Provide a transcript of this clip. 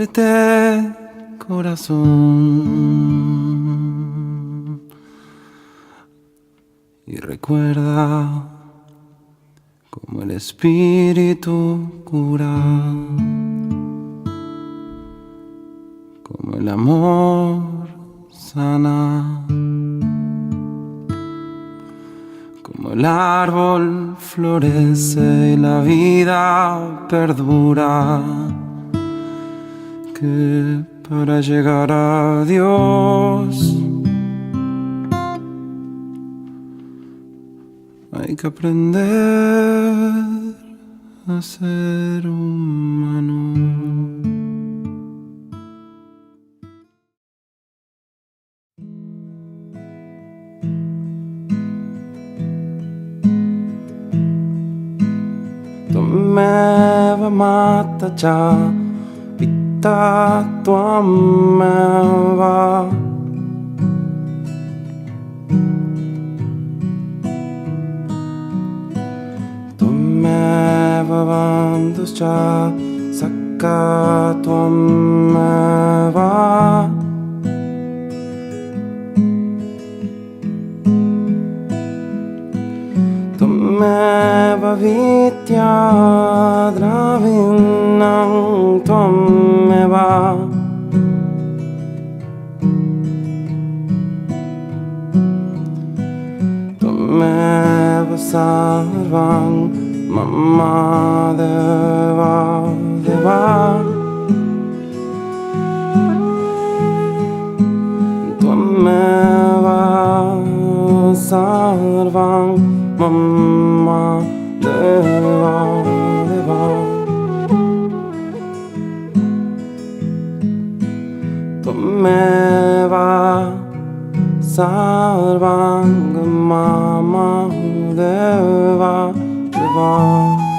Ábrete, corazón, y recuerda cómo el espíritu cura, cómo el amor sana, como el árbol florece y la vida perdura, que para llegar a Dios hay que aprender a ser humano. Tomeva mata cha pita tuameva, tomeva bandus cha sakka tuameva, tomeva vitya dravinnam tvameva, tvameva sarvam mama deva deva, tvameva sarvam mama deva deva, tvameva sarvam mama deva deva.